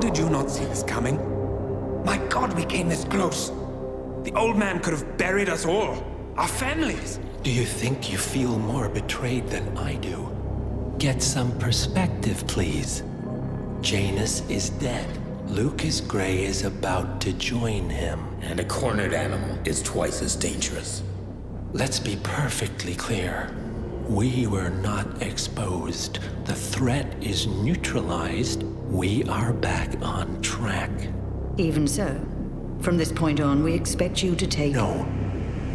did you not see this coming? My God, we came this close. The old man could have buried us all. Our families. Do you think you feel more betrayed than I do? Get some perspective, please. Janus is dead. Lucas Gray is about to join him. And a cornered animal is twice as dangerous. Let's be perfectly clear. We were not exposed. The threat is neutralized. We are back on track. Even so, from this point on, we expect you to take... No,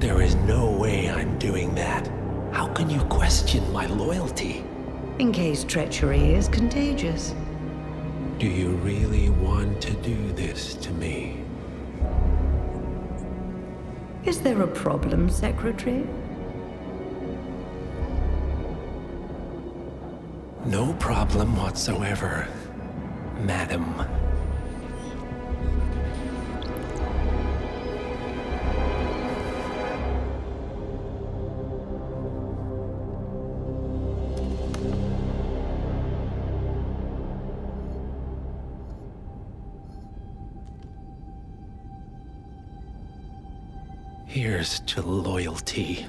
there is no way I'm doing that. How can you question my loyalty? In case treachery is contagious. Do you really want to do this to me? Is there a problem, Secretary? No problem whatsoever, Madam. Here's to loyalty.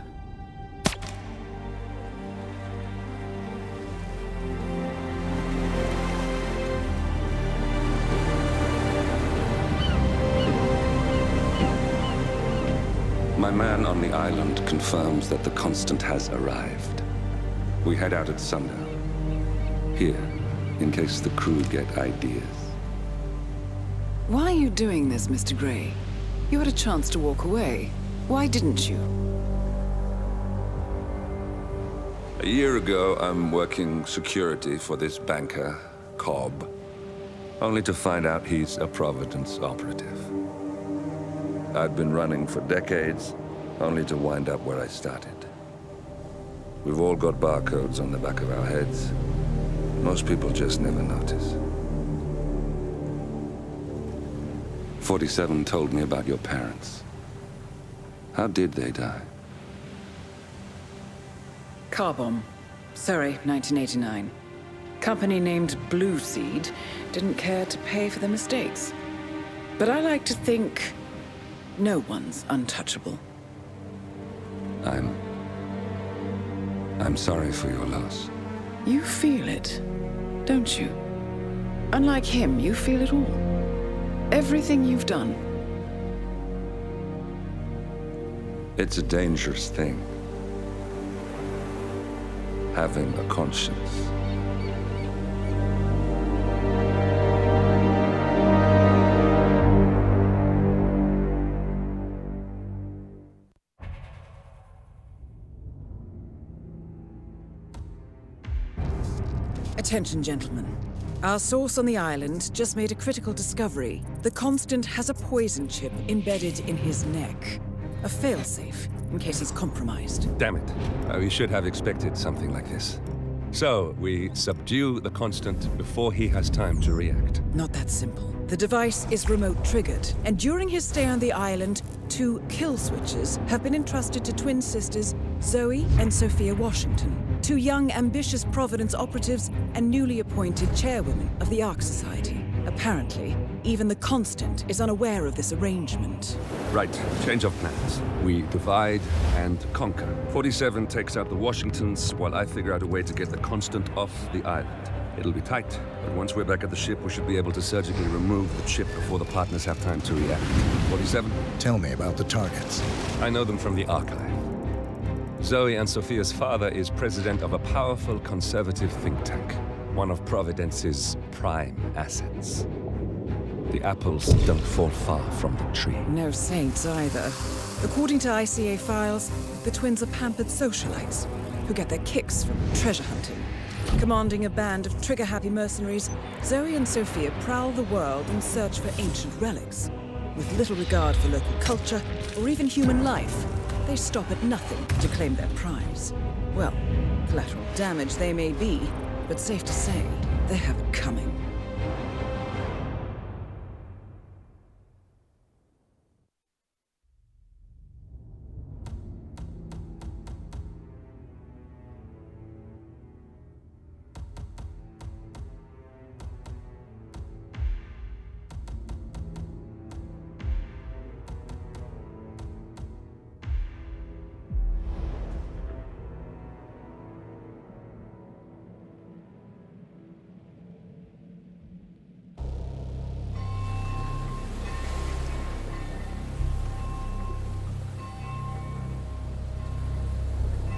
My man on the island confirms that the Constant has arrived. We head out at sundown. Here, in case the crew get ideas. Why are you doing this, Mr. Gray? You had a chance to walk away. Why didn't you? A year ago, I'm working security for this banker, Cobb, only to find out he's a Providence operative. I'd been running for decades, only to wind up where I started. We've all got barcodes on the back of our heads. Most people just never notice. 47 told me about your parents. How did they die? Car bomb. Surrey, 1989. Company named Blue Seed didn't care to pay for their mistakes. But I like to think no one's untouchable. I'm sorry for your loss. You feel it, don't you? Unlike him, you feel it all. Everything you've done. It's a dangerous thing. Having a conscience. Attention, gentlemen. Our source on the island just made a critical discovery. The Constant has a poison chip embedded in his neck. A failsafe, in case he's compromised. Damn it. We should have expected something like this. So, we subdue the Constant before he has time to react. Not that simple. The device is remote triggered, and during his stay on the island, 2 kill switches have been entrusted to twin sisters Zoe and Sophia Washington, 2 young, ambitious Providence operatives and newly appointed chairwomen of the Ark Society. Apparently, even the Constant is unaware of this arrangement. Right, change of plans. We divide and conquer. 47 takes out the Washingtons, while I figure out a way to get the Constant off the island. It'll be tight, but once we're back at the ship, we should be able to surgically remove the chip before the partners have time to react. 47? Tell me about the targets. I know them from the archive. Zoe and Sophia's father is president of a powerful conservative think tank, one of Providence's prime assets. The apples don't fall far from the tree. No saints either. According to ICA files, the twins are pampered socialites who get their kicks from treasure hunting. Commanding a band of trigger-happy mercenaries, Zoe and Sophia prowl the world in search for ancient relics. With little regard for local culture or even human life, they stop at nothing to claim their prize. Well, collateral damage they may be, but safe to say, they have it coming.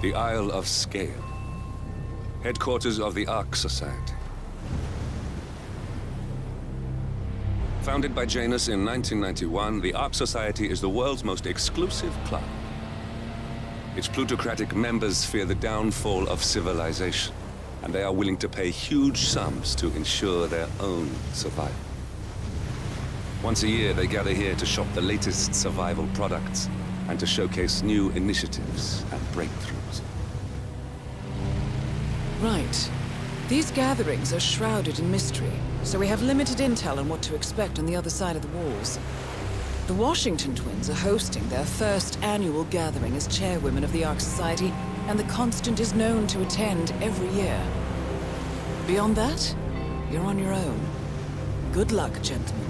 The Isle of Scale, headquarters of the Ark Society. Founded by Janus in 1991, the Ark Society is the world's most exclusive club. Its plutocratic members fear the downfall of civilization, and they are willing to pay huge sums to ensure their own survival. Once a year, they gather here to shop the latest survival products and to showcase new initiatives and breakthroughs. Right. These gatherings are shrouded in mystery, so we have limited intel on what to expect on the other side of the walls. The Washington twins are hosting their first annual gathering as chairwomen of the Ark Society, and the Constant is known to attend every year. Beyond that, you're on your own. Good luck, gentlemen.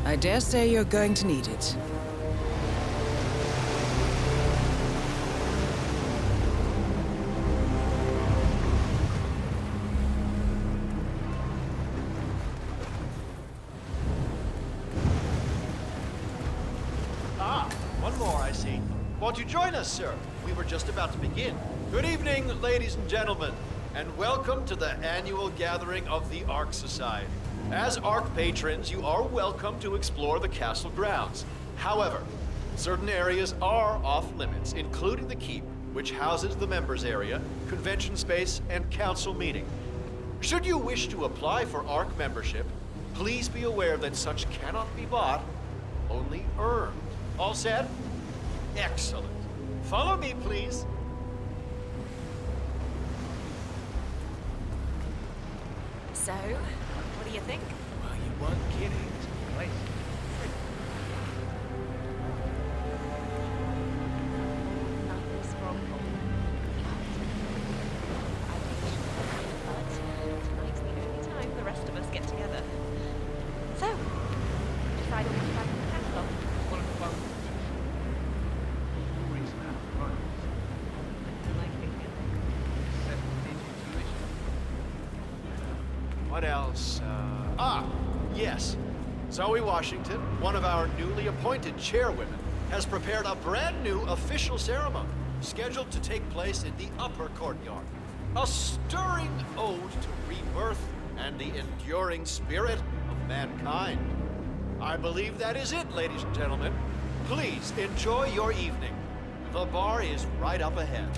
I dare say you're going to need it. One more, I see. Won't you join us, sir? We were just about to begin. Good evening, ladies and gentlemen, and welcome to the annual gathering of the Ark Society. As Ark patrons, you are welcome to explore the castle grounds. However, certain areas are off limits, including the keep, which houses the members area, convention space, and council meeting. Should you wish to apply for Ark membership, please be aware that such cannot be bought, only earned. All set? Excellent. Follow me, please. So, what do you think? Well, you weren't kidding. It's great. Nothing's wrong. But tonight's the only time the rest of us get together. So, decided what's back in the catalogue. What else? Yes. Zoe Washington, one of our newly appointed chairwomen, has prepared a brand new official ceremony scheduled to take place in the upper courtyard. A stirring ode to rebirth and the enduring spirit of mankind. I believe that is it, ladies and gentlemen. Please enjoy your evening. The bar is right up ahead.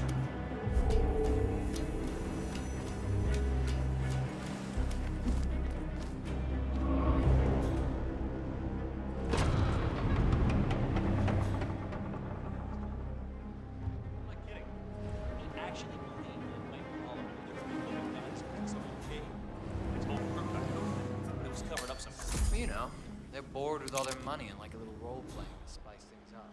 You know, they're bored with all their money and like a little role playing to spice things up.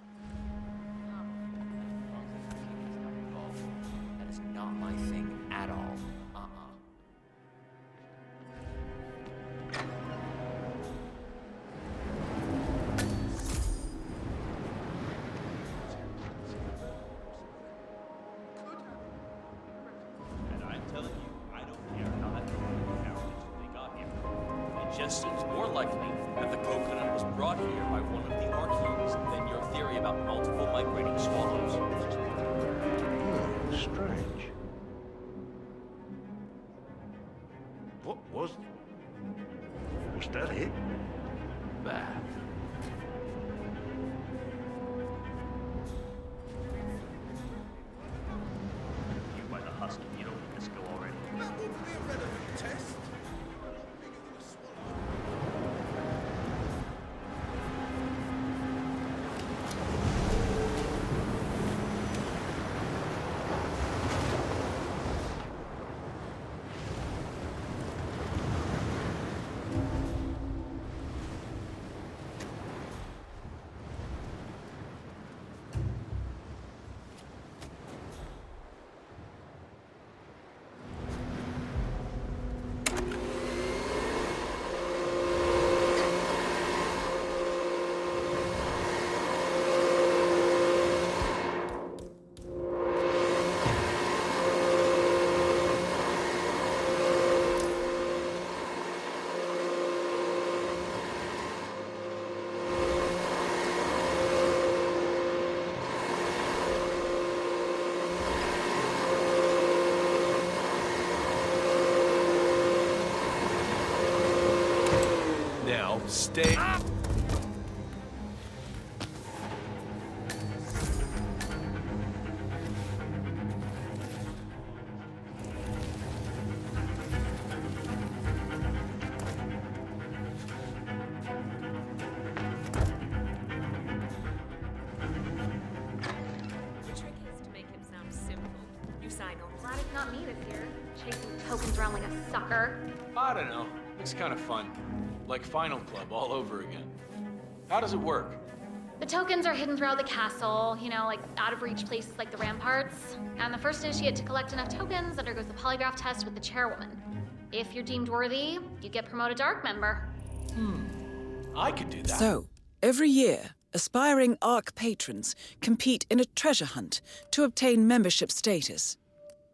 That is not my thing at all. And I'm telling you, I don't care how that they got here. It just seems more likely that the coconut was brought here by one of the Archeans than your theory about multiple migrating swallows. Strange. What was that it? Bah. You by the husky, you don't need this go already. That would be a relevant test. Stay. The trick is to make him sound simple. You sign on. Glad it's not me this year, chasing tokens around like a sucker. I don't know. Looks kind of fun. Like Final Club all over again. How does it work? The tokens are hidden throughout the castle, you know, like out of reach places like the ramparts. And the first initiate to collect enough tokens undergoes the polygraph test with the chairwoman. If you're deemed worthy, you get promoted to ARC member. I could do that. So, every year, aspiring ARC patrons compete in a treasure hunt to obtain membership status.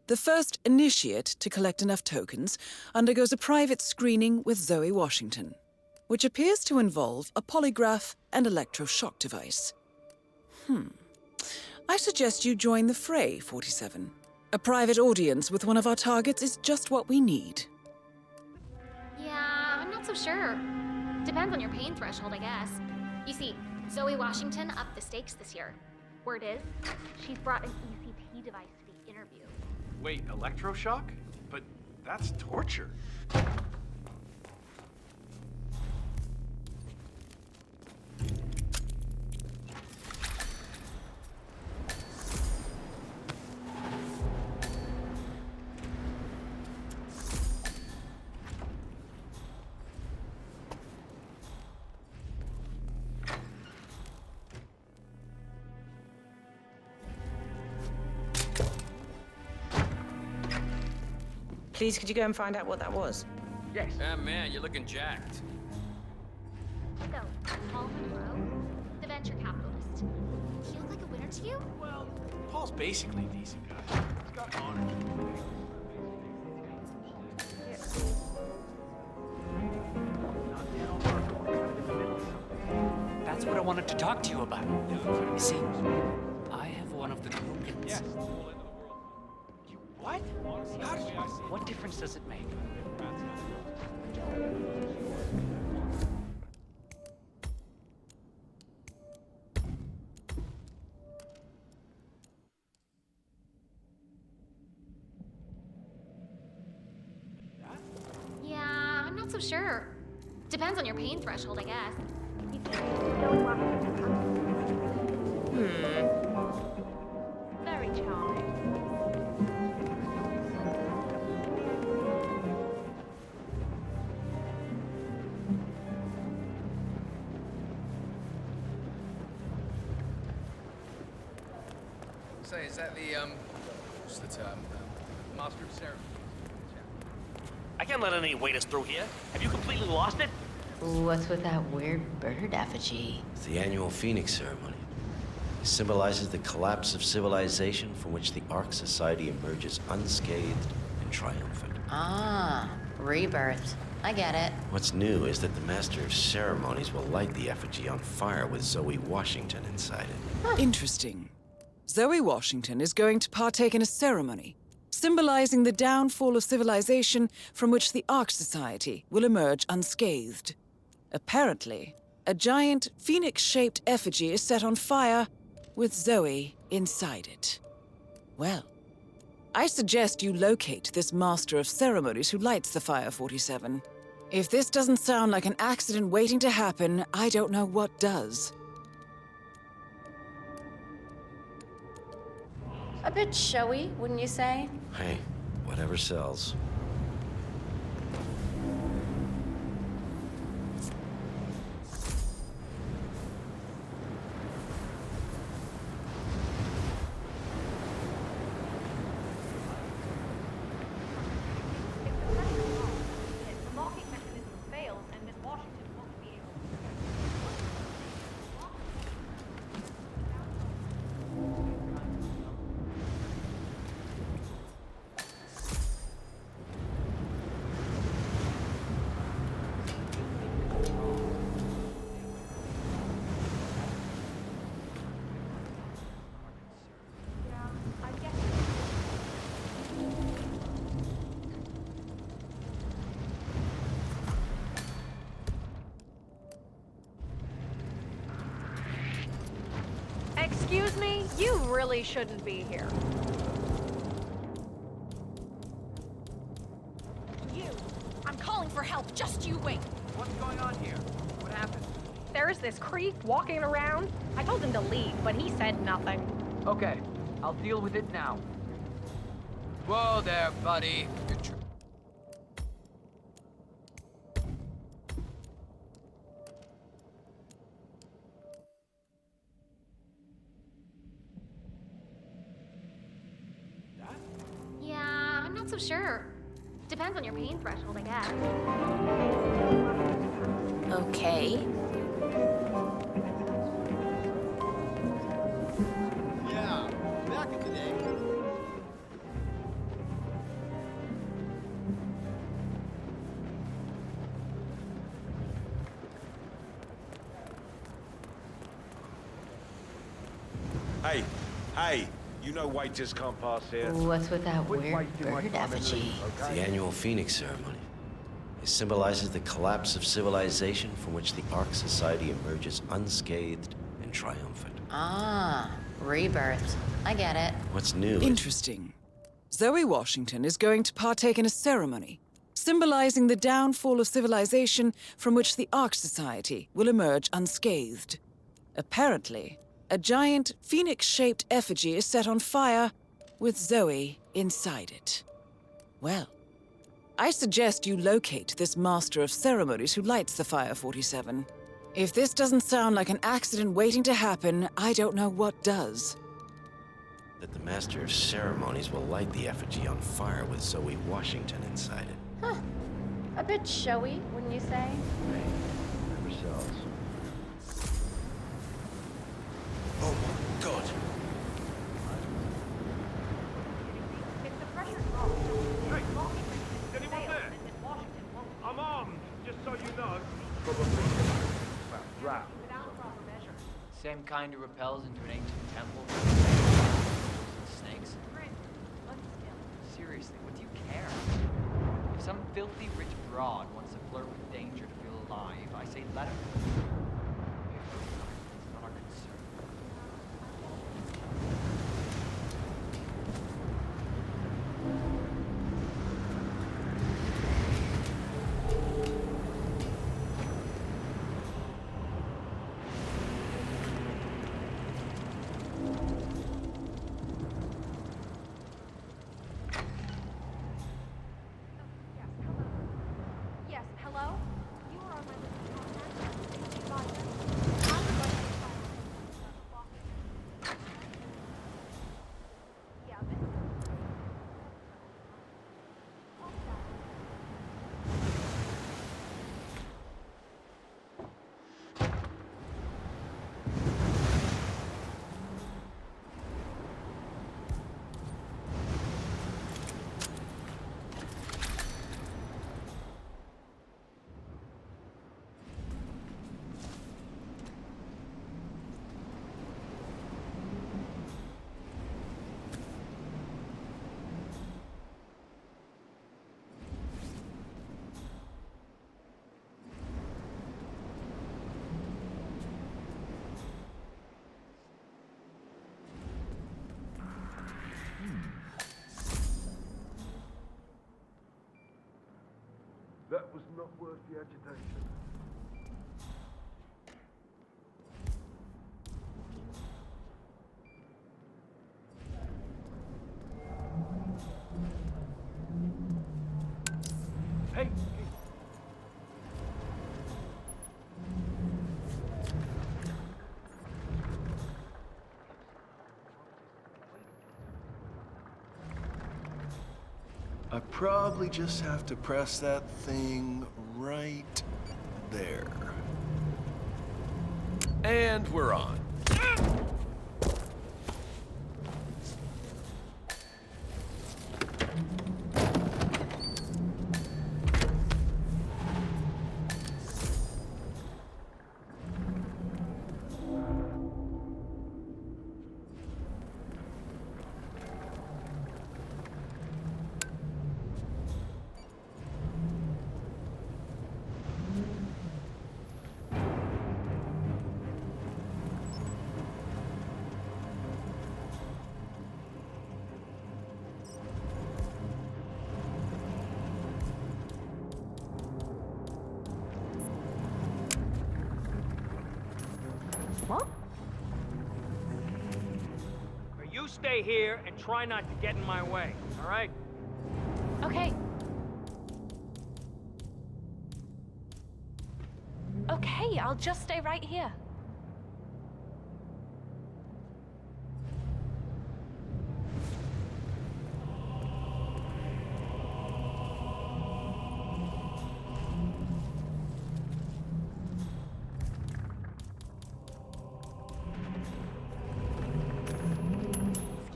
The first initiate to collect enough tokens undergoes a private screening with Zoe Washington, which appears to involve a polygraph and electroshock device. I suggest you join the fray, 47. A private audience with one of our targets is just what we need. Yeah, I'm not so sure. Depends on your pain threshold, I guess. You see, Zoe Washington upped the stakes this year. Word is, she's brought an ECP device to the interview. Wait, electroshock? But that's torture. Please, could you go and find out what that was? Yes. Man, you're looking jacked. So, Paul Monroe, the venture capitalist. He look like a winner to you? Well, Paul's basically a decent guy. He's got honors. That's what I wanted to talk to you about. You see, I have one of the tokens. Yes. What? How did you... What difference does it make? Yeah, I'm not so sure. Depends on your pain threshold, I guess. Very charming. Say, is that the, what's the term? Master of Ceremony? I can't let any waiters through here. Have you completely lost it? What's with that weird bird effigy? It's the annual Phoenix ceremony. It symbolizes the collapse of civilization from which the Ark Society emerges unscathed and triumphant. Ah, rebirth. I get it. What's new is that the Master of Ceremonies will light the effigy on fire with Zoe Washington inside it. Interesting. Zoe Washington is going to partake in a ceremony symbolizing the downfall of civilization from which the Ark Society will emerge unscathed. Apparently, a giant phoenix-shaped effigy is set on fire with Zoe inside it. Well, I suggest you locate this Master of Ceremonies who lights the fire, 47. If this doesn't sound like an accident waiting to happen, I don't know what does. A bit showy, wouldn't you say? Hey, whatever sells. The locking mechanism fails, and Miss Washington won't be able Excuse me? You really shouldn't be here. You! I'm calling for help. Just you wait. What's going on here? What happened? There's this creep walking around. I told him to leave, but he said nothing. Okay, I'll deal with it now. Whoa there, buddy. Yeah, I'm not so sure. Depends on your pain threshold, I guess. Okay. Yeah, back in the day. Hey, hey, you know waiters can't pass here. What's with that weird bird effigy? The annual Phoenix ceremony. It symbolizes the collapse of civilization from which the Ark Society emerges unscathed and triumphant. Ah, rebirth. I get it. What's new? Interesting. Zoe Washington is going to partake in a ceremony symbolizing the downfall of civilization from which the Ark Society will emerge unscathed. Apparently, a giant phoenix-shaped effigy is set on fire with Zoe inside it. Well, I suggest you locate this master of ceremonies who lights the fire, 47. If this doesn't sound like an accident waiting to happen, I don't know what does. That the master of ceremonies will light the effigy on fire with Zoe Washington inside it. Huh. A bit showy, wouldn't you say? Never sells. Oh my god! It's the pressure drop. Hey, is anyone there? I'm armed, just so you know. Right. Same kind who repels into an ancient temple. Snakes? Seriously, what do you care? If some filthy rich broad wants to flirt with danger to feel alive, I say let him. It's not our concern. Yes, hello? You are on my list of contacts. Please be advised. I would like to find Yeah, this is... That was not worth the agitation. Hey! I probably just have to press that thing right there. And we're on. You stay here and try not to get in my way, all right? Okay. Okay, I'll just stay right here.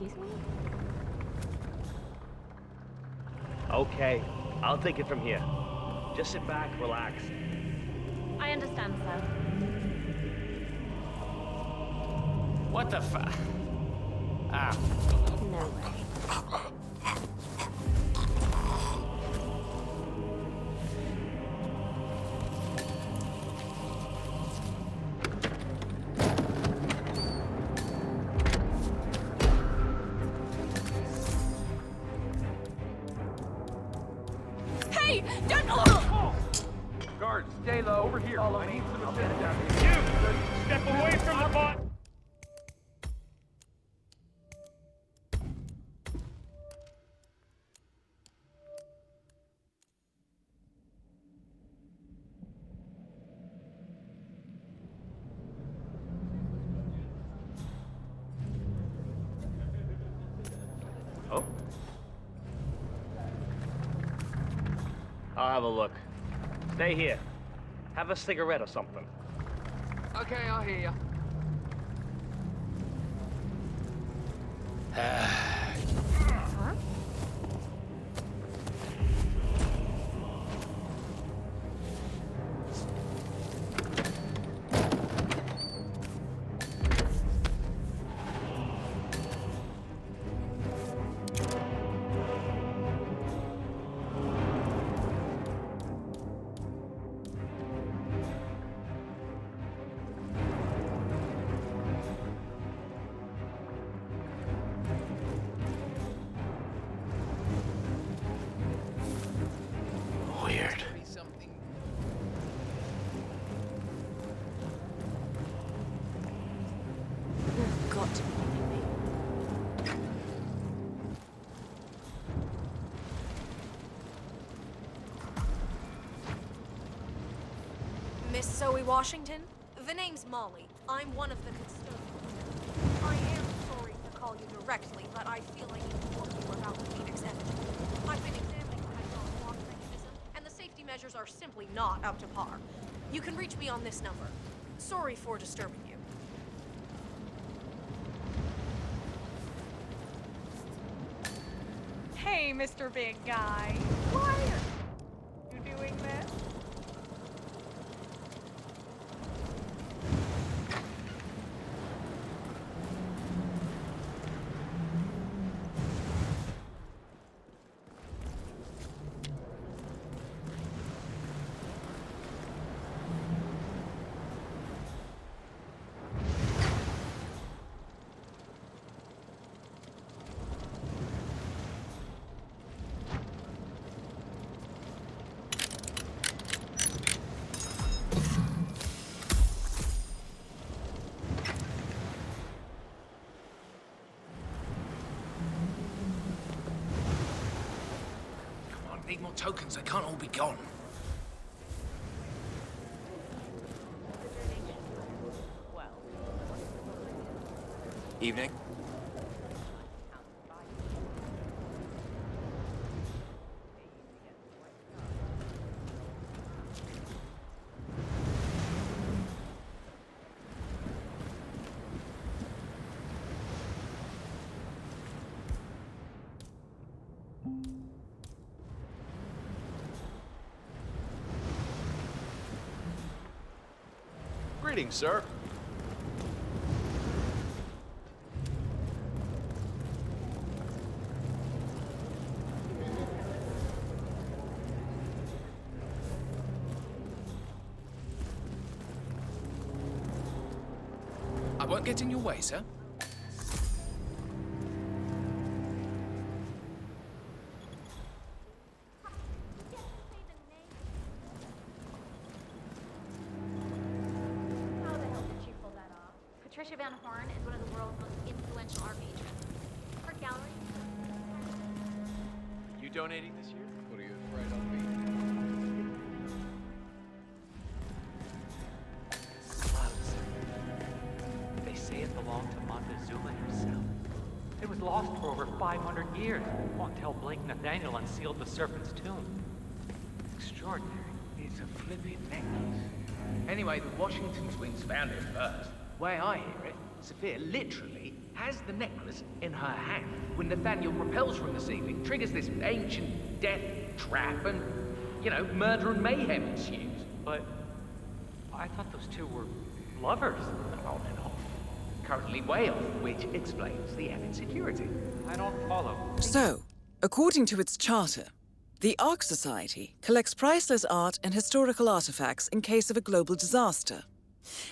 Excuse me? Okay, I'll take it from here. Just sit back, relax. I understand, sir. What the fu- Ah. No way. Hey! Don't... Guards, stay low. Over here. I need some assistance. You! Step away from the bot! Oh? I'll have a look. Stay here. Have a cigarette or something. Okay, I'll hear you. Huh? Weird. You've got to be kidding me. Miss Zoe Washington? The name's Molly. I'm one of the custodians. I am sorry to call you directly, but I feel I need to warn you about the Phoenix Engine. I've been examining the hydraulic lock mechanism, and the safety measures are simply not up to par. You can reach me on this number. Sorry for disturbing you. Hey, Mr. Big Guy. Why are you doing this? Need more tokens, they can't all be gone. Evening. Greetings, sir. I won't get in your way, sir. How the hell did you pull that off? Patricia Van Horn is one of the world's most influential art patrons. You donating this year? What are you afraid of me? Clouds. They say it belonged to Montezuma himself. It was lost for over 500 years until Blake Nathaniel unsealed the Serpent's tomb. Extraordinary. It's a flipping necklace. Anyway, the Washington twins found it first. Way I hear it, Sophia literally has the necklace in her hand when Nathaniel propels from the ceiling, triggers this ancient death trap, and, you know, murder and mayhem ensues. But I thought those two were lovers. On and off. Currently way off, which explains the added security. I don't follow. So, according to its charter, the Ark Society collects priceless art and historical artifacts in case of a global disaster.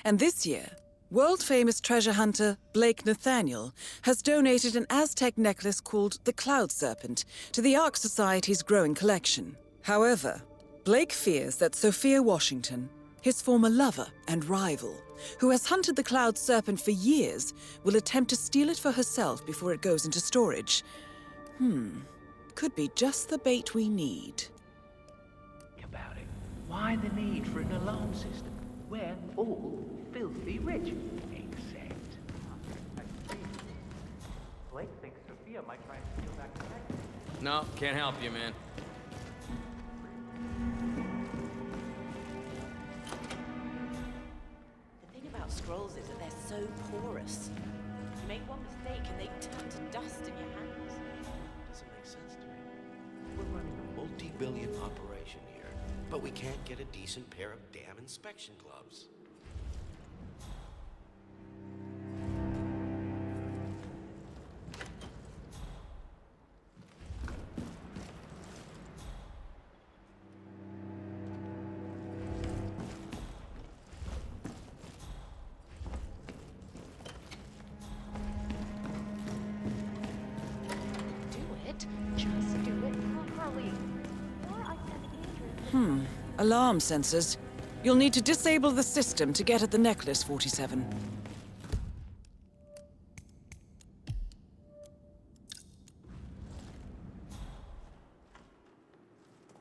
And this year, world-famous treasure hunter Blake Nathaniel has donated an Aztec necklace called the Cloud Serpent to the Ark Society's growing collection. However, Blake fears that Sophia Washington, his former lover and rival, who has hunted the Cloud Serpent for years, will attempt to steal it for herself before it goes into storage. Could be just the bait we need. About it. Why the need for an alarm system? We're all filthy rich. Except... Blake thinks Sophia might try and steal back the necklace. No, can't help you, man. The thing about scrolls is that they're so porous. You make one mistake and they turn to dust in your hands. Doesn't make sense to me. We're running a multi-billion operation here, but we can't get a decent pair of damn inspection gloves. Just do it properly. Or I can be dangerous. Alarm sensors. You'll need to disable the system to get at the necklace, 47.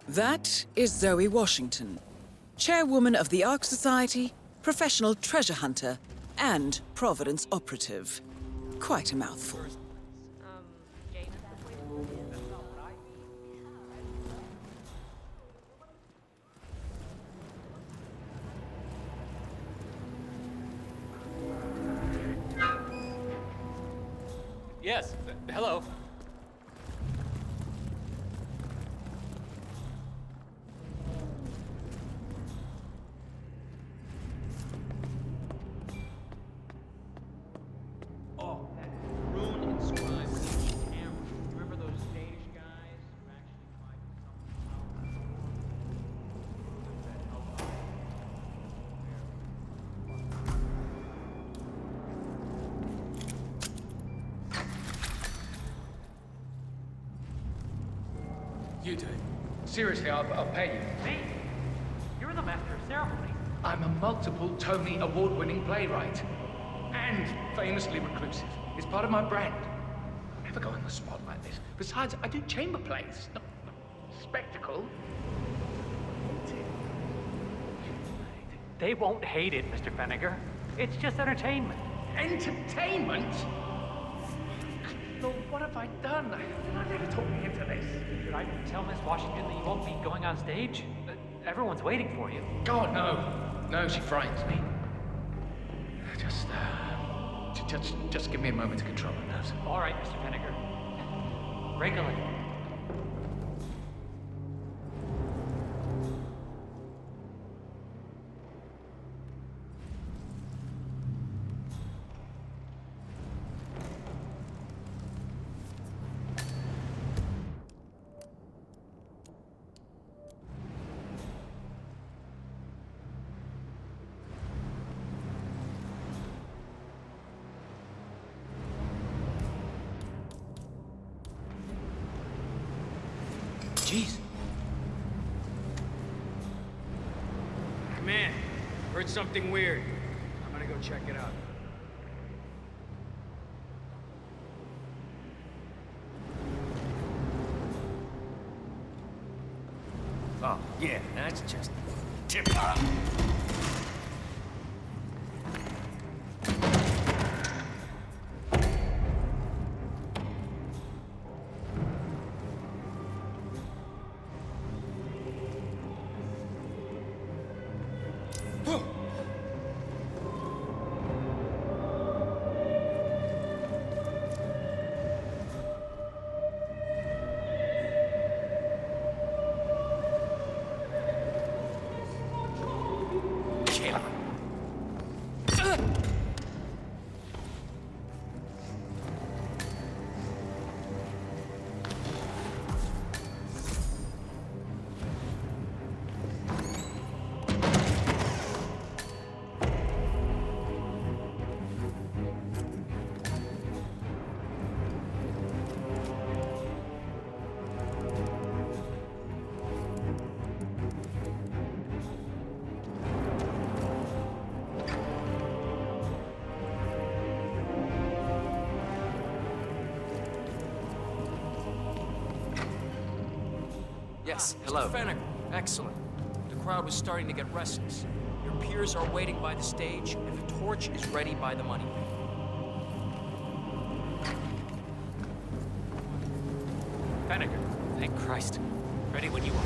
That is Zoe Washington, chairwoman of the Ark Society, professional treasure hunter, and Providence operative. Quite a mouthful. Yes, hello. Oh, that rune inscribed in each camera. Remember those Danish guys who actually tried to You do it. Seriously, I'll pay you. Me? You're the master of ceremonies. I'm a multiple Tony award-winning playwright. And famously reclusive. It's part of my brand. I never go on the spot like this. Besides, I do chamber plays, not spectacle. They won't hate it, Mr. Feniger. It's just entertainment. Entertainment? Lord, what have I done? I never talked me into this. Should I tell Miss Washington that you won't be going on stage? Everyone's waiting for you. God, no. No, she frightens me. Just give me a moment to control my nerves. All right, Mr. Feniger. Regulate. Jeez. Man, heard something weird. I'm gonna go check it out. Oh, yeah, that's just tip. Yes, hello. Mr. Fennick, excellent. The crowd was starting to get restless. Your peers are waiting by the stage, and the torch is ready by the money bin. Fennick, thank Christ. Ready when you are.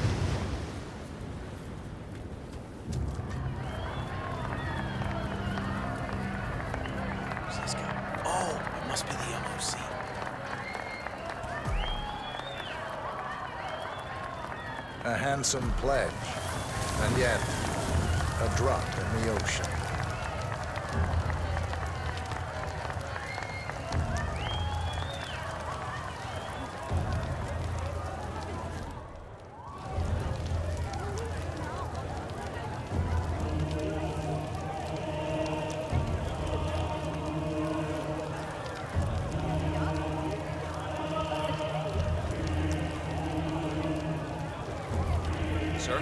Where's this guy? Oh, it must be the MOC. A handsome pledge, and yet a drop in the ocean. Sir?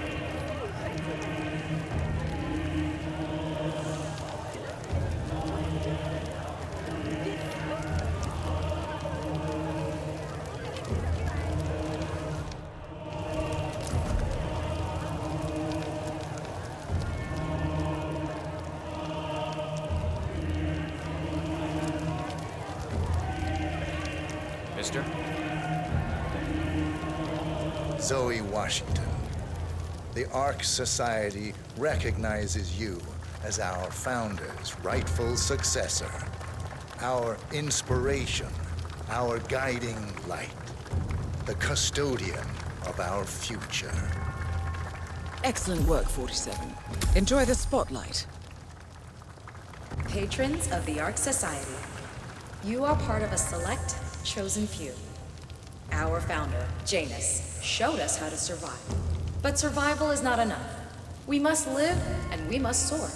Mister? Zoe Washington. The Ark Society recognizes you as our founder's rightful successor, our inspiration, our guiding light, the custodian of our future. Excellent work, 47. Enjoy the spotlight. Patrons of the Ark Society, you are part of a select, chosen few. Our founder, Janus, showed us how to survive. But survival is not enough. We must live and we must soar.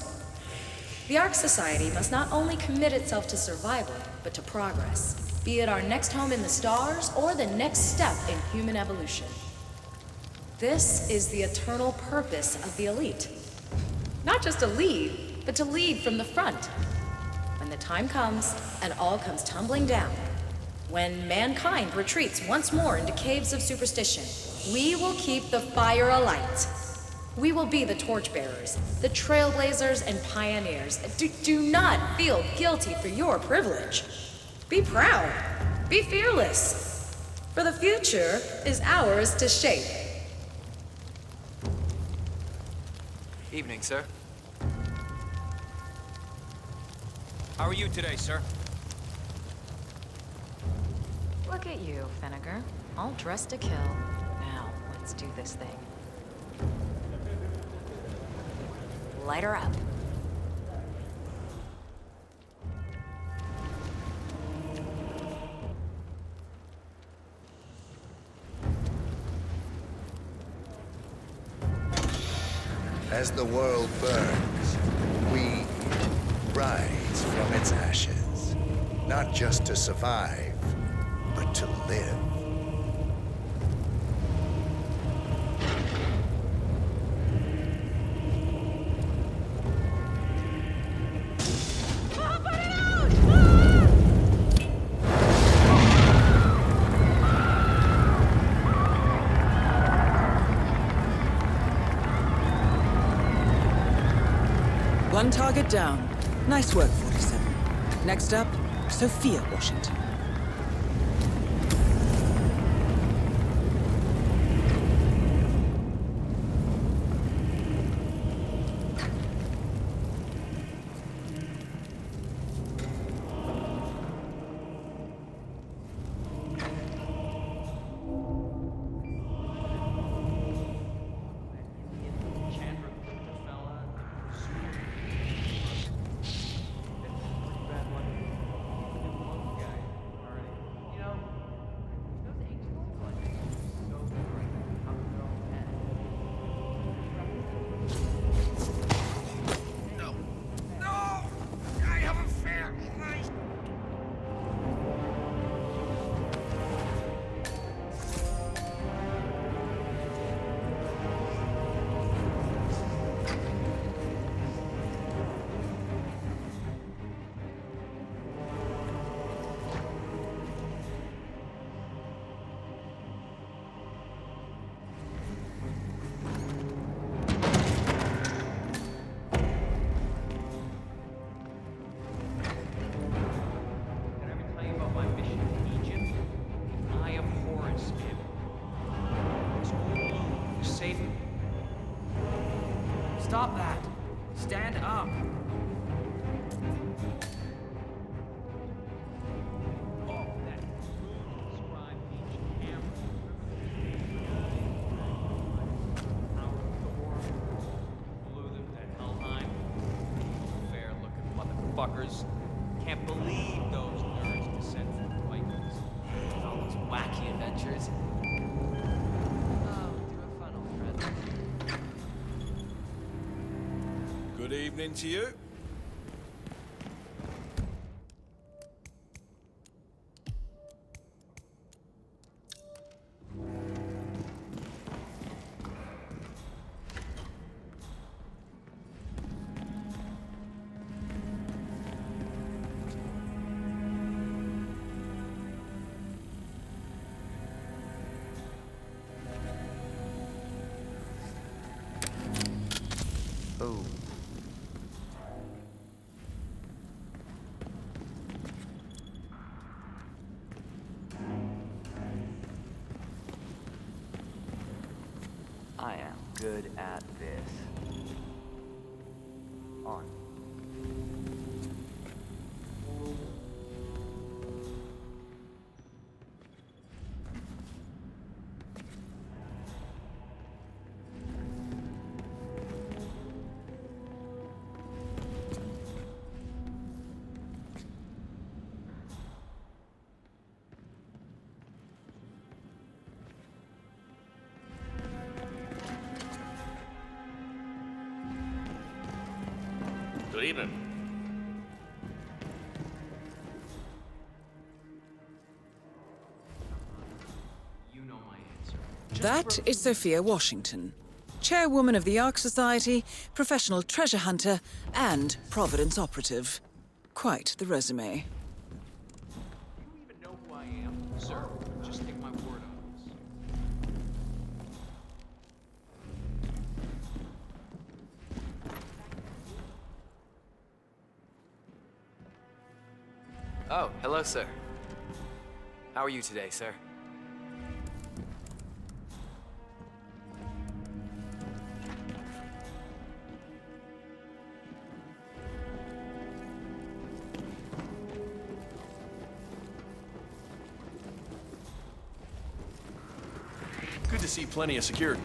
The Ark Society must not only commit itself to survival, but to progress, be it our next home in the stars or the next step in human evolution. This is the eternal purpose of the elite. Not just to lead, but to lead from the front. When the time comes and all comes tumbling down, when mankind retreats once more into caves of superstition, we will keep the fire alight. We will be the torchbearers, the trailblazers and pioneers. Do not feel guilty for your privilege. Be proud. Be fearless. For the future is ours to shape. Evening, sir. How are you today, sir? Look at you, Fenniger. All dressed to kill. Now, let's do this thing. Light her up. As the world burns, we rise from its ashes, not just to survive, but to live. One target down. Nice work, 47. Next up, Sophia Washington. Stop that! Stand up! Fuckers. Can't believe those nerds descend from the Vikings. All those wacky adventures. Good evening to you. Oh. I am good at this. On. Good evening. You know my answer. That is Sophia Washington, chairwoman of the Ark Society, professional treasure hunter, and Providence operative. Quite the resume. Do you even know who I am? Sir, just take my word on this. Oh, hello, sir. How are you today, sir? Good to see plenty of security.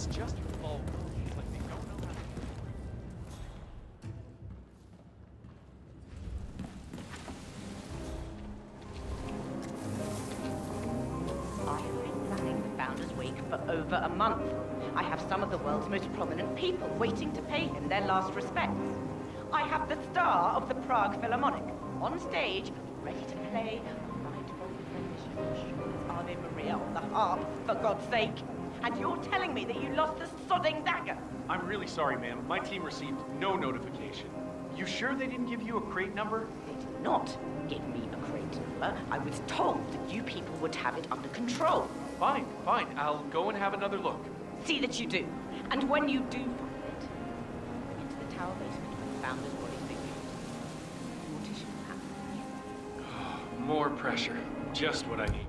It's just vulgar. Like they don't know how to... I have been planning the Founders Week for over a month. I have some of the world's most prominent people waiting to pay him their last respects. I have the star of the Prague Philharmonic on stage, ready to play a mindful rendition of Ave Maria on the harp, for God's sake. And you're telling me that you lost the sodding dagger? I'm really sorry, ma'am. My team received no notification. You sure they didn't give you a crate number? They did not give me a crate number. I was told that you people would have it under control. Fine, fine. I'll go and have another look. See that you do. And when you do find it, bring it to the tower basement where the Founders body figures. Mortician happens. More pressure. Just what I need.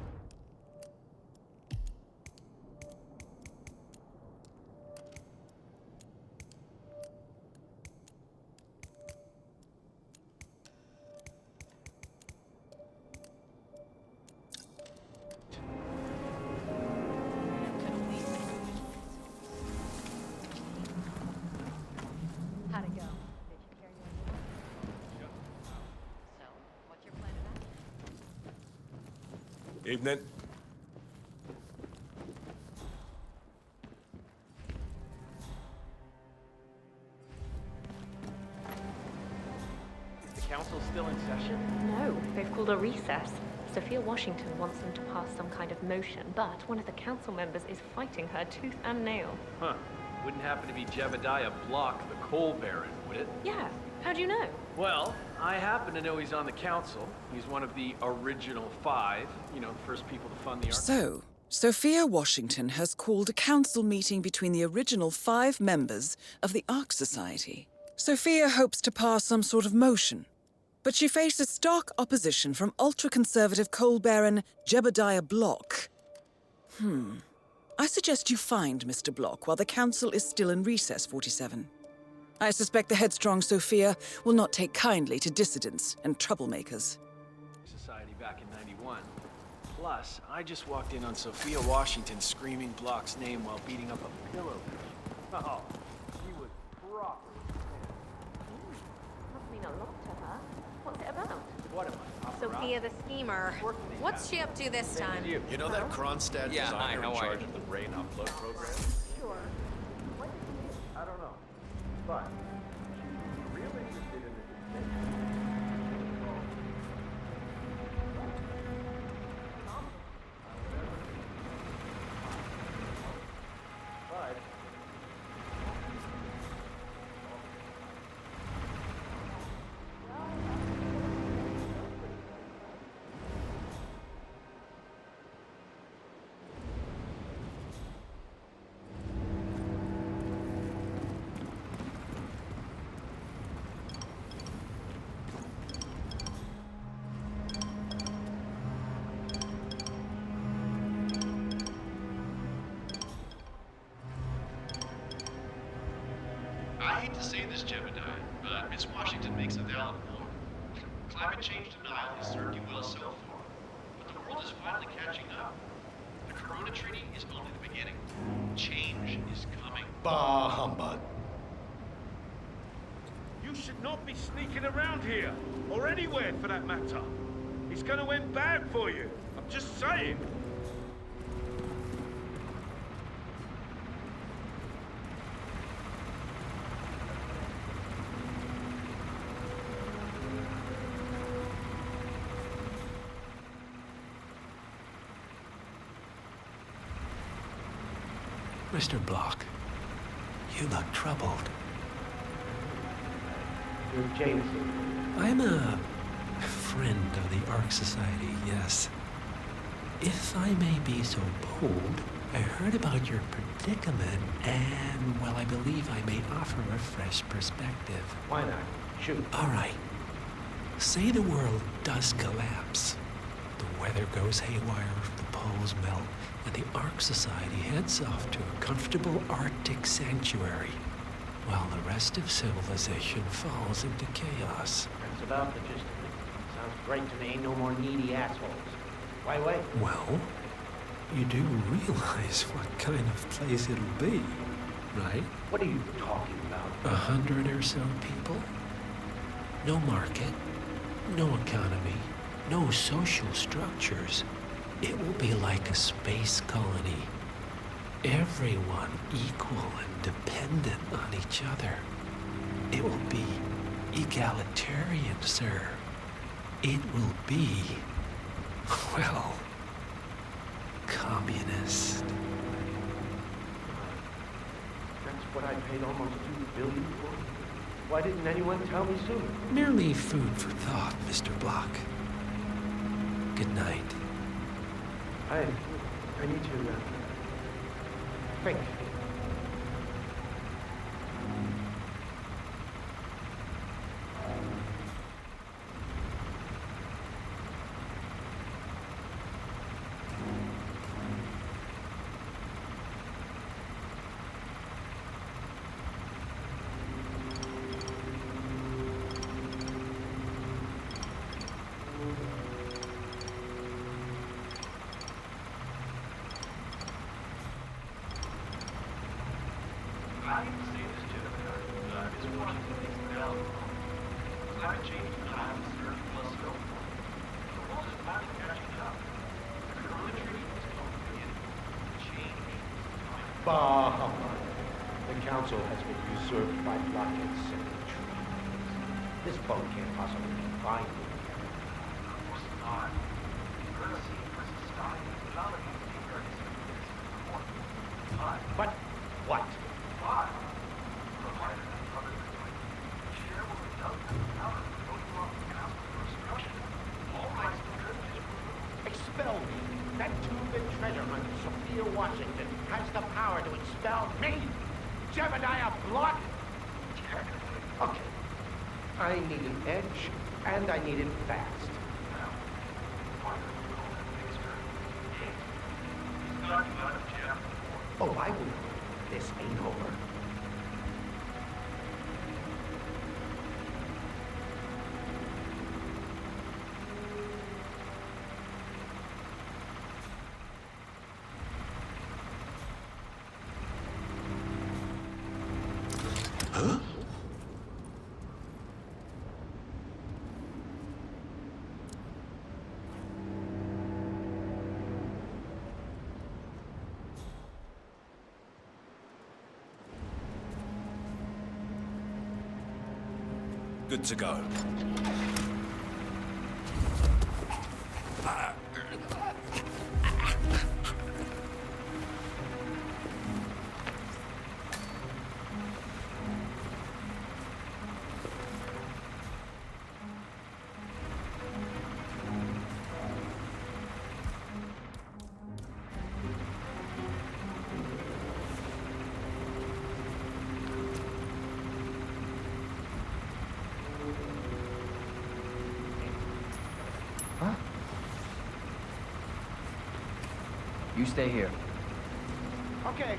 How'd it go? Did you carry your... So, what's your plan of action? Evening. Is the council still in session? No, they've called a recess. Sophia Washington wants them to pass some kind of motion, but one of the council members is fighting her tooth and nail. Huh. Wouldn't happen to be Jebediah Block, the coal baron, would it? Yeah, how'd you know? Well, I happen to know he's on the council. He's one of the original 5, you know, the first people to fund the... So, Sophia Washington has called a council meeting between the original 5 members of the Ark Society. Sophia hopes to pass some sort of motion, but she faces stark opposition from ultra-conservative coal baron Jebediah Block. I suggest you find Mr. Block while the council is still in recess, 47. I suspect the headstrong Sophia will not take kindly to dissidents and troublemakers. Society back in '91. Plus, I just walked in on Sophia Washington screaming Block's name while beating up a pillow. Oh, he was proper. Must mean a lot to her. What's it about? What am I? Sophia the schemer. What's she up to this time? You know that Kronstadt designer in charge of the rain upload program? Sure. I don't know. But she's real interested in the But I hate to say this, Jebediah, but Miss Washington makes a valid point. Climate change denial has served you well so far, but the world is finally catching up. The Corona Treaty is only the beginning. Change is coming. Bah humbug. You should not be sneaking around here, or anywhere for that matter. It's gonna end bad for you. I'm just saying. Mr. Block, you look troubled. You're Jameson. I'm a friend of the Ark Society, yes. If I may be so bold, I heard about your predicament, and, well, I believe I may offer a fresh perspective. Why not? Shoot. All right. Say the world does collapse. The weather goes haywire, the poles melt, and the Ark Society heads off to a comfortable Arctic sanctuary, while the rest of civilization falls into chaos. That's about the gist of it. Sounds great to me. No more needy assholes. Why wait? Well, You do realize what kind of place it'll be, right? What are you talking about? 100 or so people? No market, no economy, no social structures. It will be like a space colony. Everyone equal and dependent on each other. It will be egalitarian, sir. It will be, well, communist. That's what I paid almost $2 billion for. Why didn't anyone tell me sooner? Merely food for thought, Mr. Block. Good night. I need to think. Bah! The council has been usurped by blockheads sending trees. This boat can't possibly be binding. Of course not. Courtesy for society, dominating the areas of but what? But, provided that others are doing it, share what we don't have the power to go you off the council for obstruction. All rights to privileges removed. Expel me! That two-bit treasure hunter, Sophia Washington, has the power to expel me! Jebediah Block! Okay. I need an edge, and I need it fast. Oh, I will. This ain't over. Huh? Good to go. You stay here. Okay.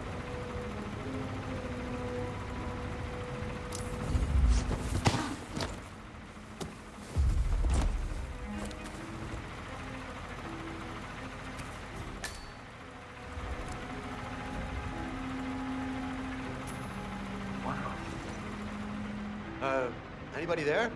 Anybody there?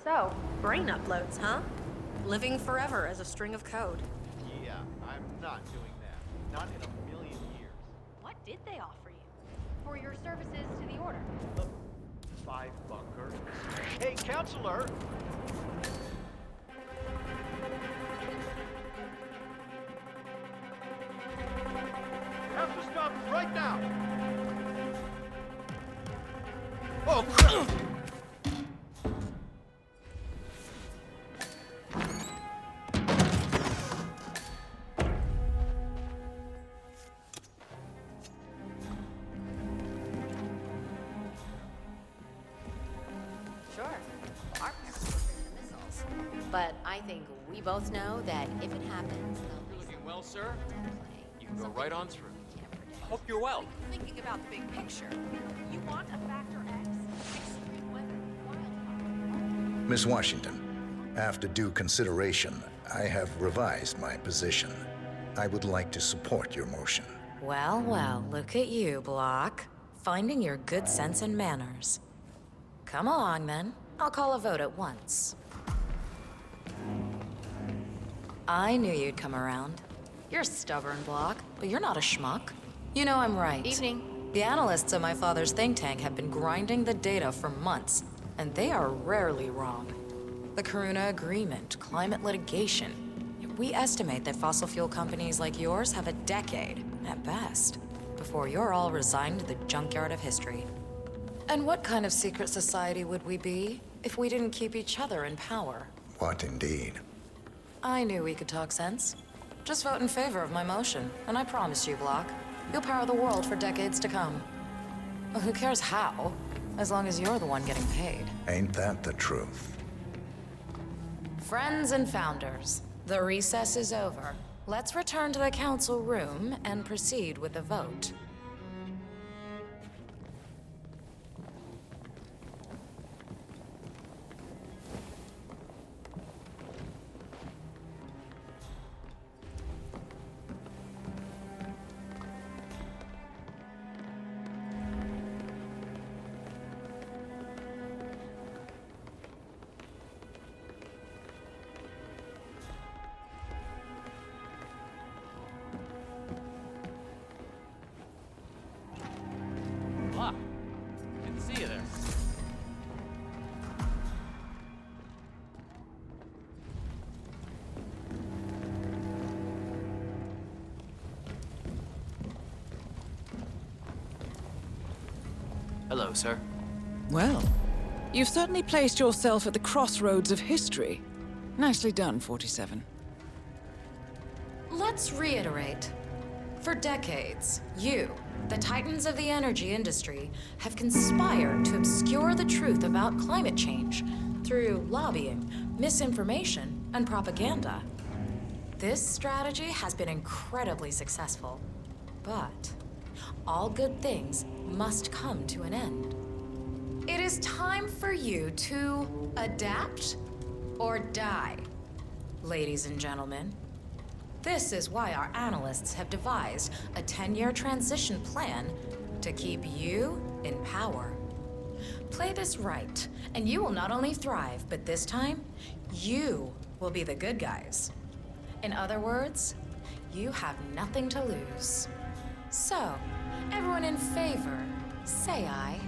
So, brain uploads, huh? Living forever as a string of code. Yeah, I'm not doing that. Not in a million years. What did they offer you? For your services to the Order? 5 bunkers. Hey, counselor! Have to stop right now! Oh, crap! Our parents were afraid of the missiles. But I think we both know that if it happens, they'll Looking well, sir. You can go right on through. Hope you're well. Thinking about the big picture. You want a Factor X? Extreme weather, wildfire. Miss Washington, after due consideration, I have revised my position. I would like to support your motion. Well, well, look at you, Block. Finding your good sense and manners. Come along, then. I'll call a vote at once. I knew you'd come around. You're stubborn, Block, but you're not a schmuck. You know I'm right. Evening. The analysts at my father's think tank have been grinding the data for months, and they are rarely wrong. The Karuna Agreement, climate litigation. We estimate that fossil fuel companies like yours have a decade, at best, before you're all resigned to the junkyard of history. And what kind of secret society would we be if we didn't keep each other in power? What indeed? I knew we could talk sense. Just vote in favor of my motion, and I promise you, Block, you'll power the world for decades to come. Well, who cares how, as long as you're the one getting paid. Ain't that the truth? Friends and founders, the recess is over. Let's return to the council room and proceed with the vote. Ah, good to see you there. Hello, sir. Well, you've certainly placed yourself at the crossroads of history. Nicely done, 47. Let's reiterate. For decades, you, the titans of the energy industry, have conspired to obscure the truth about climate change through lobbying, misinformation, and propaganda. This strategy has been incredibly successful, but all good things must come to an end. It is time for you to adapt or die, ladies and gentlemen. This is why our analysts have devised a 10-year transition plan to keep you in power. Play this right, and you will not only thrive, but this time, you will be the good guys. In other words, you have nothing to lose. So, everyone in favor, say aye.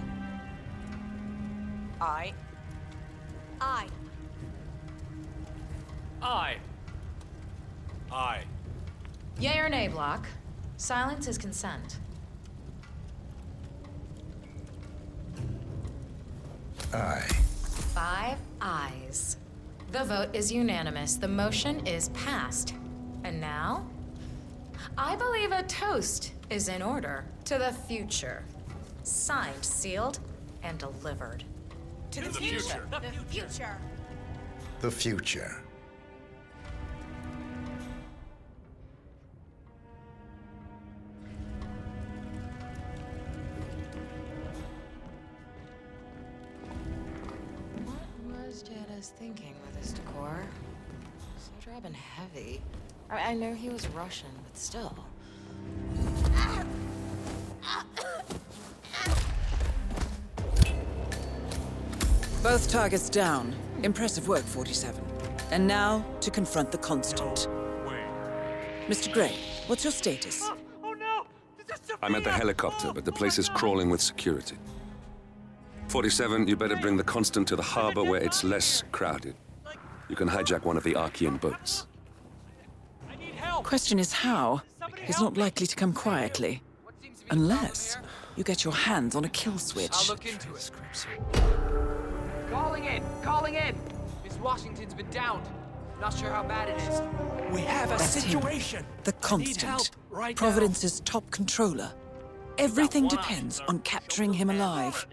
Aye. Aye. Aye. Aye. Yea or nay, Block? Silence is consent. Aye. 5 ayes. The vote is unanimous. The motion is passed. And now, I believe a toast is in order to the future. Signed, sealed, and delivered. To the future. The future. The future. What was Janice thinking with his decor? So drab and heavy. I know he was Russian, but still. Both targets down. Impressive work, 47. And now, to confront the Constant. Mr. Gray, what's your status? I'm at the helicopter, but the place is crawling with security. 47, you better bring the Constant to the harbor where it's less crowded. You can hijack one of the Archean boats. Question is how? He's not likely to come quietly. Unless you get your hands on a kill switch. I'll look into it. Calling in! Calling in! Miss Washington's been downed. Not sure how bad it is. We have a That's him. situation. The Constant. Providence's top controller. Everything depends on capturing him alive.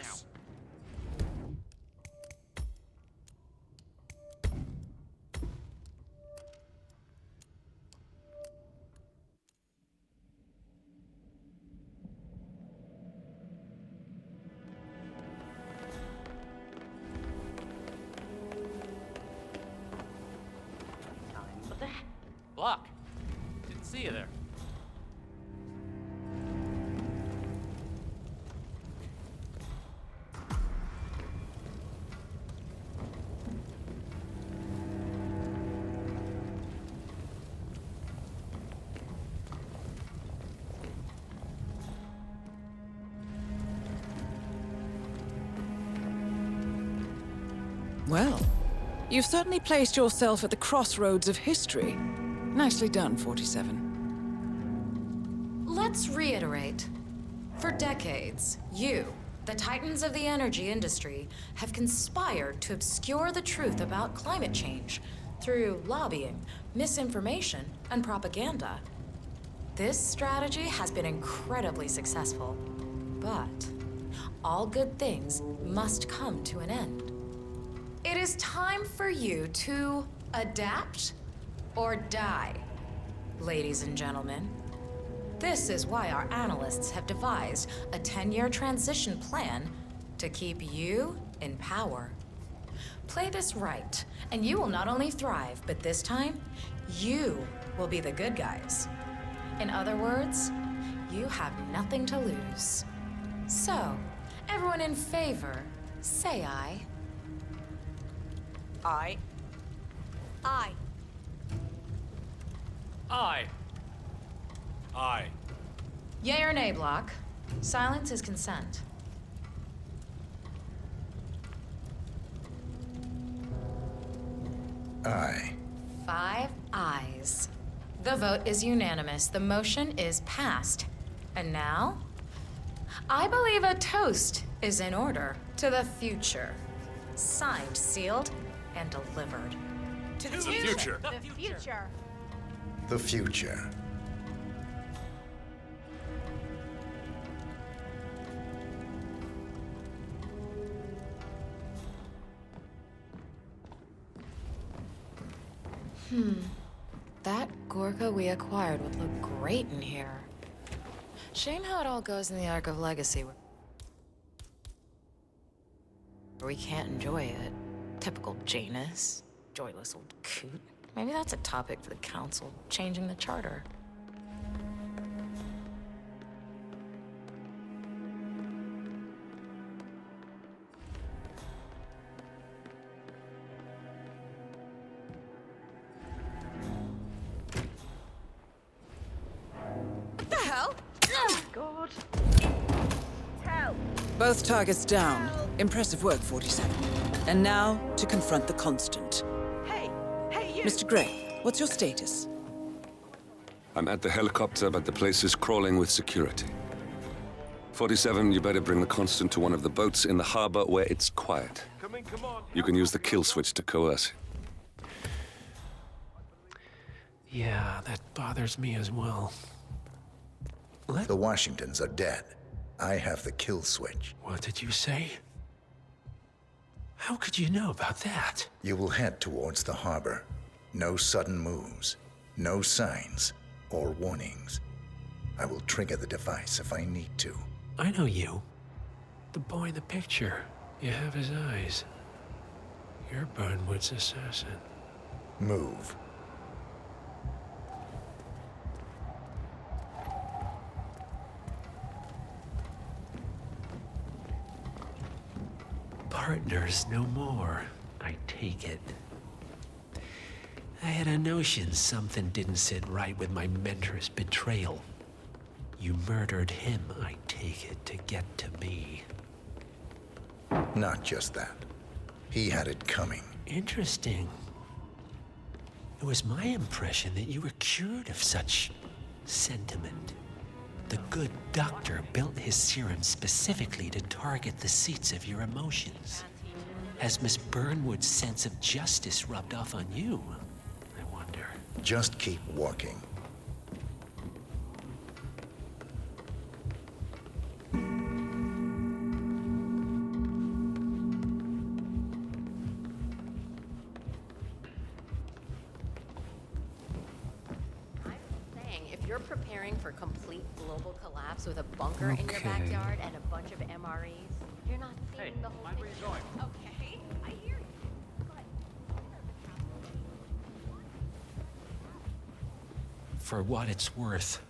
Block. Didn't see you there. Well, you've certainly placed yourself at the crossroads of history. Nicely done, 47. Let's reiterate. For decades, you, the titans of the energy industry, have conspired to obscure the truth about climate change through lobbying, misinformation, and propaganda. This strategy has been incredibly successful, but all good things must come to an end. It is time for you to adapt or die, ladies and gentlemen. This is why our analysts have devised a 10-year transition plan to keep you in power. Play this right, and you will not only thrive, but this time, you will be the good guys. In other words, you have nothing to lose. So, everyone in favor, say aye. Aye. Aye. Aye. Aye. Yay or nay, Block? Silence is consent. Aye. 5 ayes. The vote is unanimous. The motion is passed. And now, I believe a toast is in order to the future. Signed, sealed, and delivered. To the future. The future. The future. That Gorka we acquired would look great in here. Shame how it all goes in the Ark of Legacy, where we can't enjoy it. Typical Janus. Joyless old coot. Maybe that's a topic for the council, changing the charter. What the hell? Oh, God. Help. Both targets down. Impressive work, 47. And now, to confront the Constant. Hey, you. Mr. Gray, what's your status? I'm at the helicopter, but the place is crawling with security. 47, you better bring the Constant to one of the boats in the harbor where it's quiet. Come on. You can use the kill switch to coerce it. Yeah, that bothers me as well. The Washingtons are dead. I have the kill switch. What did you say? How could you know about that? You will head towards the harbor. No sudden moves, no signs or warnings. I will trigger the device if I need to. I know you. The boy in the picture. You have his eyes. You're Burnwood's assassin. Move. Partners no more, I take it. I had a notion something didn't sit right with my mentor's betrayal. You murdered him, I take it, to get to me. Not just that. He had it coming. Interesting. It was my impression that you were cured of such sentiment. The good doctor built his serum specifically to target the seats of your emotions. Has Miss Burnwood's sense of justice rubbed off on you? I wonder. Just keep walking. If you're preparing for complete global collapse with a bunker in your backyard and a bunch of MREs, you're not seeing the whole mind where you're going. Okay, I hear you. For what it's worth,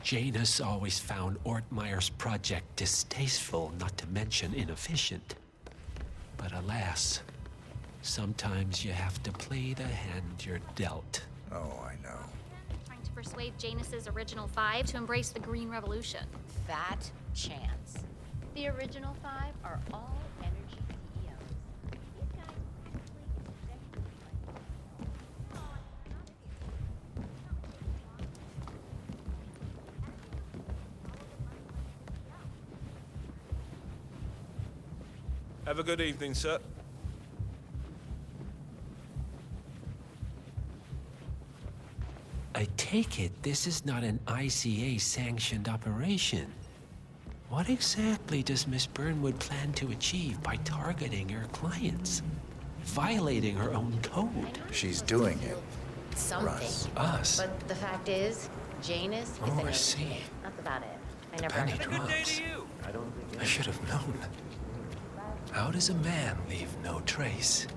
Janus always found Ortmeyer's project distasteful, not to mention inefficient. But alas, sometimes you have to play the hand you're dealt. Oh, I know. Trying to persuade Janus's original 5 to embrace the Green Revolution. Fat chance. The original 5 are all energy CEOs. These guys Have a good evening, sir. I take it this is not an ICA-sanctioned operation. What exactly does Miss Burnwood plan to achieve by targeting her clients? Violating her own code? She's doing it. something. Us? But the fact is, Janus is Oh, an I see. That's about it. I never Penny understood. drops. I should have known. How does a man leave no trace?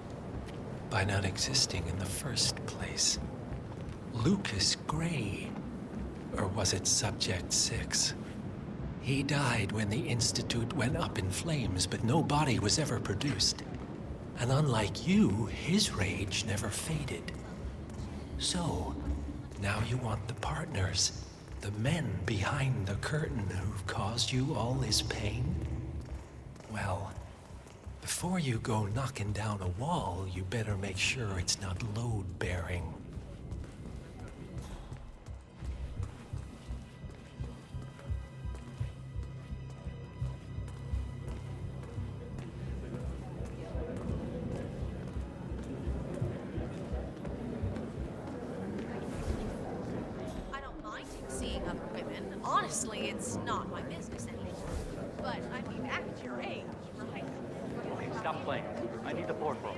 By not existing in the first place. Lucas Gray. Or was it Subject 6? He died when the Institute went up in flames, but no body was ever produced. And unlike you, his rage never faded. So, now you want the partners, the men behind the curtain who've caused you all this pain? Well, before you go knocking down a wall, you better make sure it's not load-bearing. I don't mind seeing other women. Honestly, it's not my business anymore. But I mean, at your age, right? Okay, stop playing. I need the boardroom.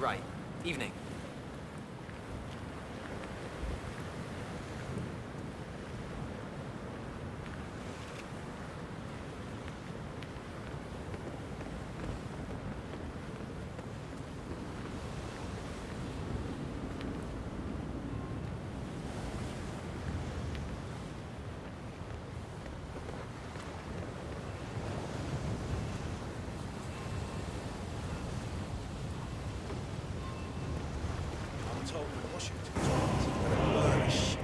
Right. Evening. I'm told Washington's gonna burn a ship.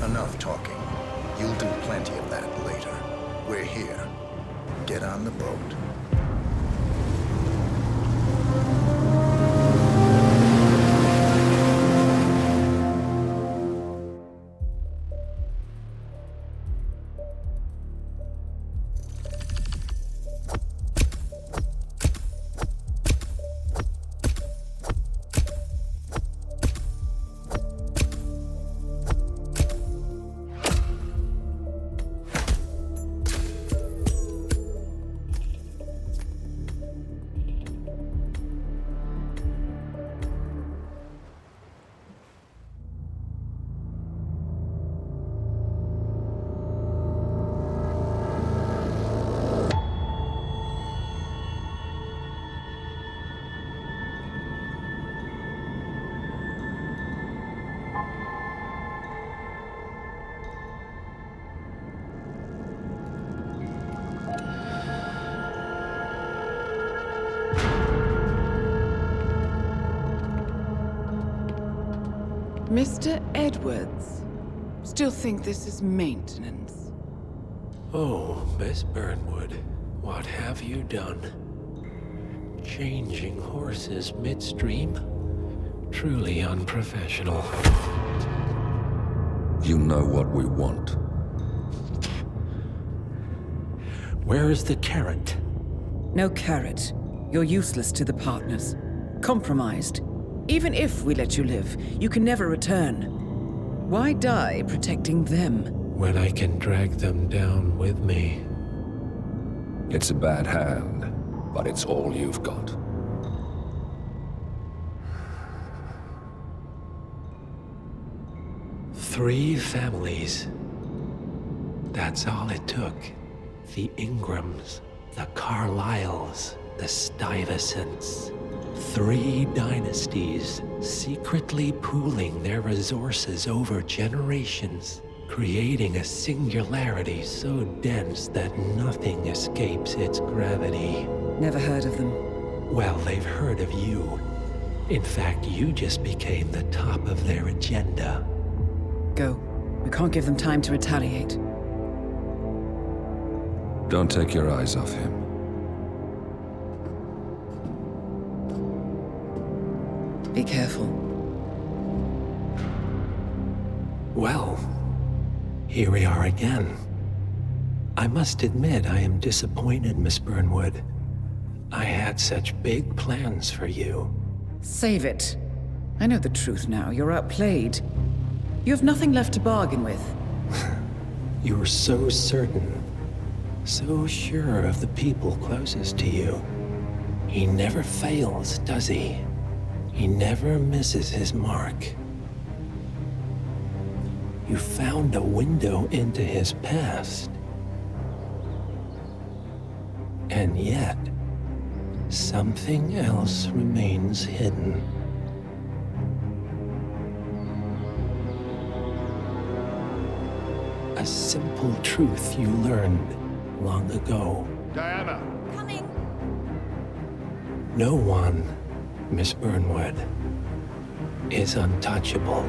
Enough talking. You'll do plenty of that later. We're here. Get on the boat. Mr. Edwards, still think this is maintenance? Oh, Miss Burnwood, what have you done? Changing horses midstream? Truly unprofessional. You know what we want. Where is the carrot? No carrot. You're useless to the partners. compromised. Even if we let you live, you can never return. Why die protecting them? When I can drag them down with me. It's a bad hand, but it's all you've got. Three families. That's all it took. The Ingrams, the Carlyles, the Stuyvesants. 3 dynasties secretly pooling their resources over generations, creating a singularity so dense that nothing escapes its gravity. Never heard of them. Well, they've heard of you. In fact, you just became the top of their agenda. Go. We can't give them time to retaliate. Don't take your eyes off him. Be careful. Well, here we are again. I must admit I am disappointed, Miss Burnwood. I had such big plans for you. Save it. I know the truth now. You're outplayed. You have nothing left to bargain with. You were so certain, so sure of the people closest to you. He never fails, does he? He never misses his mark. You found a window into his past. And yet, something else remains hidden. A simple truth you learned long ago. Diana! Coming! No one, Miss Burnwood, is untouchable.